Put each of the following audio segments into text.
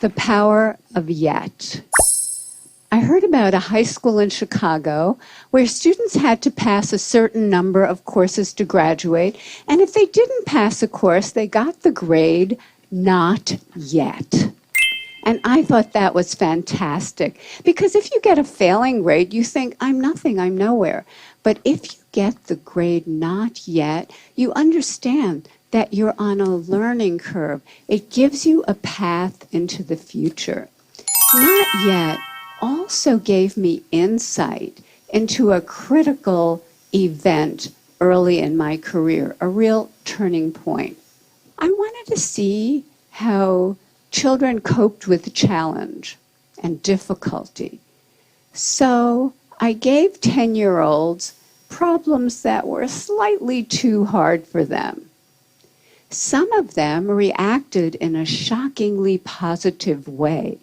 The power of yet. I heard about a high school in Chicago where students had to pass a certain number of courses to graduate, and if they didn't pass a course, they got the grade not yet. And I thought that was fantastic, because if you get a failing grade, you think, I'm nothing, I'm nowhere. But if you get the grade not yet, you understand that you're on a learning curve. It gives you a path into the future. Not yet also gave me insight into a critical event early in my career, a real turning point. I wanted to see how children coped with challenge and difficulty. So I gave 10-year-olds problems that were slightly too hard for them. Some of them reacted in a shockingly positive way.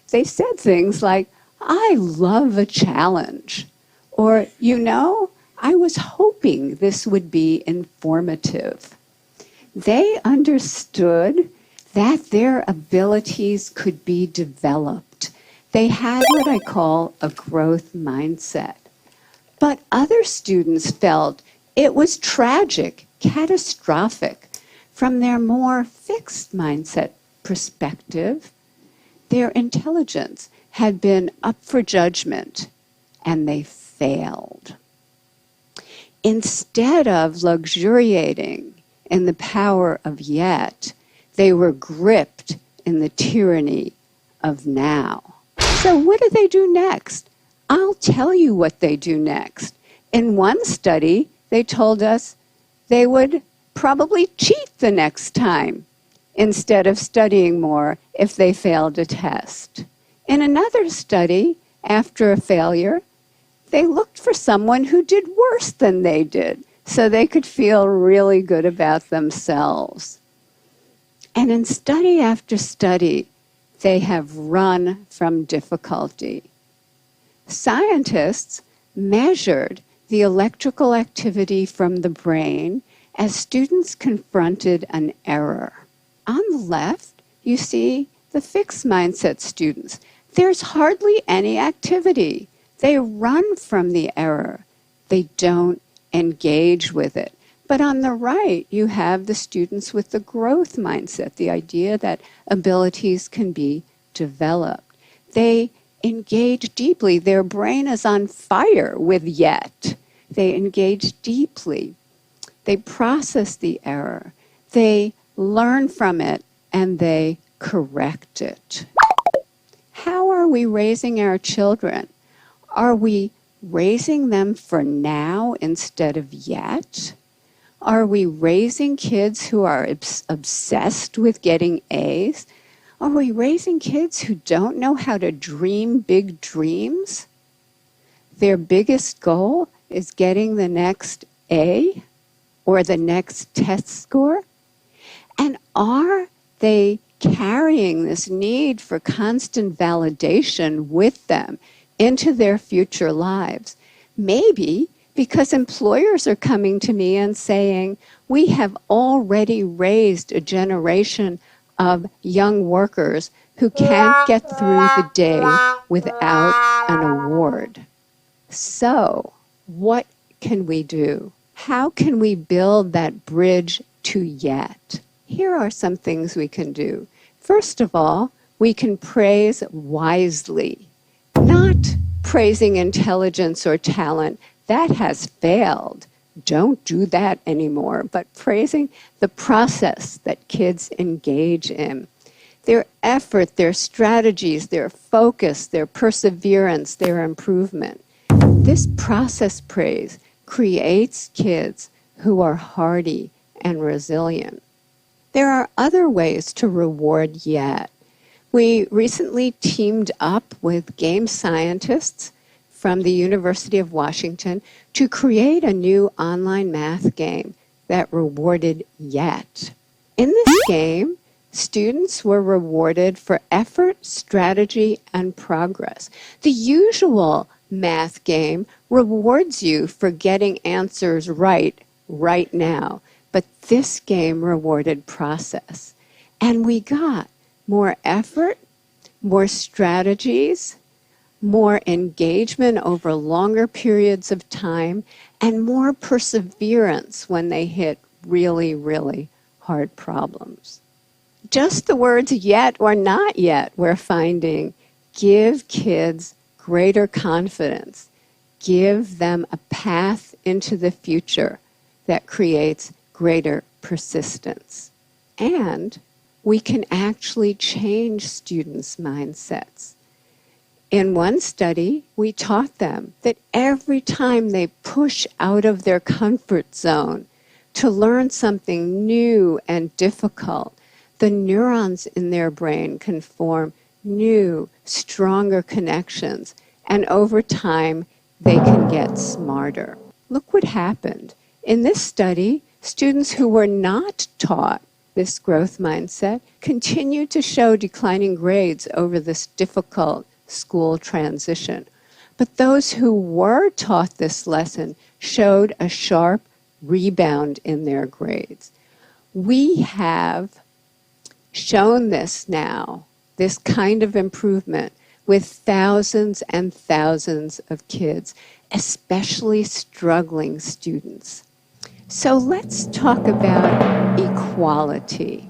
They said things like, I love a challenge. Or, I was hoping this would be informative. They understood that their abilities could be developed. They had what I call a growth mindset. But other students felt it was tragic, catastrophic. From their more fixed mindset perspective, their intelligence had been up for judgment, and they failed. Instead of luxuriating in the power of yet, they were gripped in the tyranny of now. So what do they do next? I'll tell you what they do next. In one study, they told us they would probably cheat the next time instead of studying more if they failed a test. In another study, after a failure, they looked for someone who did worse than they did so they could feel really good about themselves. And in study after study, they have run from difficulty. Scientists measured the electrical activity from the brain as students confronted an error. On the left, you see the fixed mindset students. There's hardly any activity. They run from the error. They don't engage with it. But on the right, you have the students with the growth mindset, the idea that abilities can be developed. They engage deeply. Their brain is on fire with yet. They engage deeply. They process the error. They learn from it, and they correct it. How are we raising our children? Are we raising them for now instead of yet? Are we raising kids who are obsessed with getting A's? Are we raising kids who don't know how to dream big dreams? Their biggest goal is getting the next A or the next test score? And are they carrying this need for constant validation with them into their future lives? Maybe because employers are coming to me and saying, we have already raised a generation of young workers who can't get through the day without an award. So, what can we do? How can we build that bridge to yet? Here are some things we can do. First of all, we can praise wisely, not praising intelligence or talent. That has failed. Don't do that anymore, but praising the process that kids engage in. Their effort, their strategies, their focus, their perseverance, their improvement. This process praise creates kids who are hardy and resilient. There are other ways to reward yet. We recently teamed up with game scientists from the University of Washington to create a new online math game that rewarded yet. In this game, students were rewarded for effort, strategy, and progress. The usual math game rewards you for getting answers right now. But this game rewarded process. And we got more effort, more strategies, more engagement over longer periods of time, and more perseverance when they hit really, really hard problems. Just the words yet or not yet, we're finding, give kids greater confidence, give them a path into the future that creates greater persistence. And we can actually change students' mindsets. In one study, we taught them that every time they push out of their comfort zone to learn something new and difficult, the neurons in their brain can form new, stronger connections, and over time, they can get smarter. Look what happened. In this study, students who were not taught this growth mindset continued to show declining grades over this difficult school transition. But those who were taught this lesson showed a sharp rebound in their grades. We have shown this now, this kind of improvement, with thousands and thousands of kids, especially struggling students. So let's talk about equality.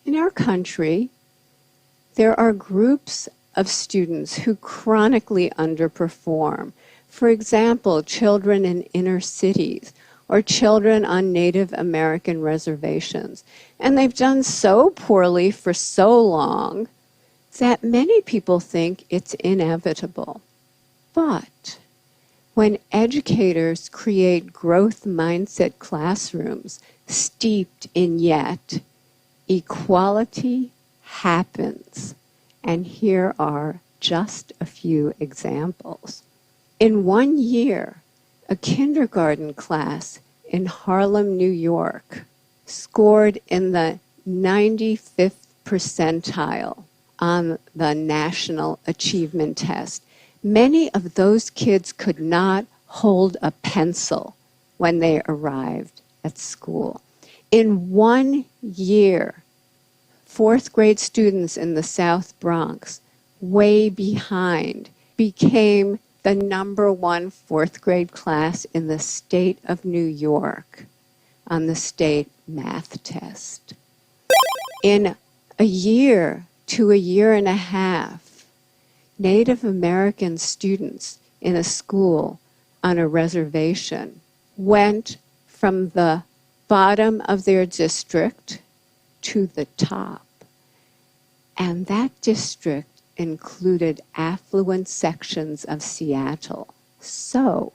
In our country, there are groups of students who chronically underperform. For example, children in inner cities or children on Native American reservations. And they've done so poorly for so long that many people think it's inevitable. But when educators create growth mindset classrooms steeped in yet, equality happens. And here are just a few examples. In 1 year, a kindergarten class in Harlem, New York, scored in the 95th percentile on the National Achievement Test. Many of those kids could not hold a pencil when they arrived at school. In 1 year, fourth grade students in the South Bronx, way behind, became the #1 fourth grade class in the state of New York on the state math test. In a year to a year and a half, Native American students in a school on a reservation went from the bottom of their district to the top. And that district included affluent sections of Seattle. So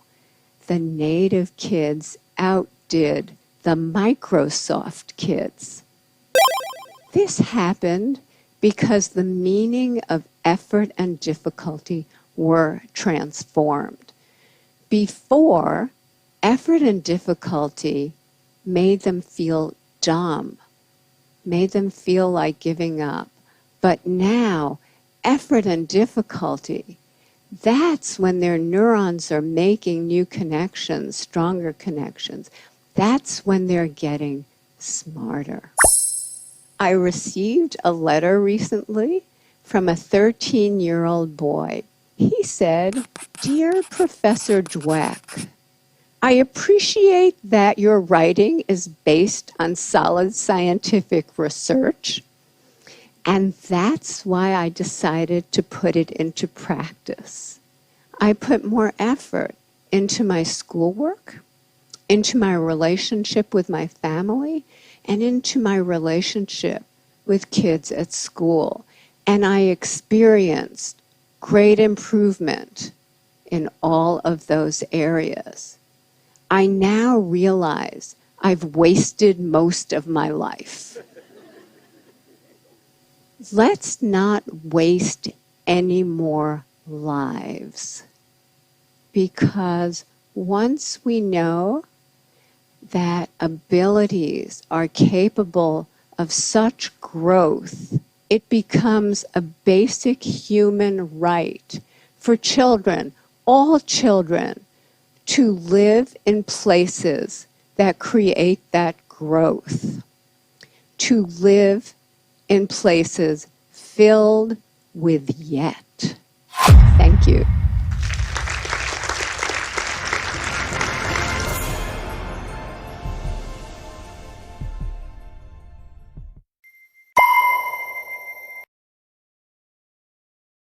the Native kids outdid the Microsoft kids. This happened because the meaning of effort and difficulty were transformed. Before, effort and difficulty made them feel dumb, made them feel like giving up. But now, effort and difficulty, that's when their neurons are making new connections, stronger connections. That's when they're getting smarter. I received a letter recently from a 13-year-old boy. He said, "Dear Professor Dweck, I appreciate that your writing is based on solid scientific research, and that's why I decided to put it into practice. I put more effort into my schoolwork, into my relationship with my family, and into my relationship with kids at school. And I experienced great improvement in all of those areas. I now realize I've wasted most of my life." Let's not waste any more lives, because once we know that abilities are capable of such growth, it becomes a basic human right for children, all children, to live in places that create that growth, to live in places filled with yet. Thank you.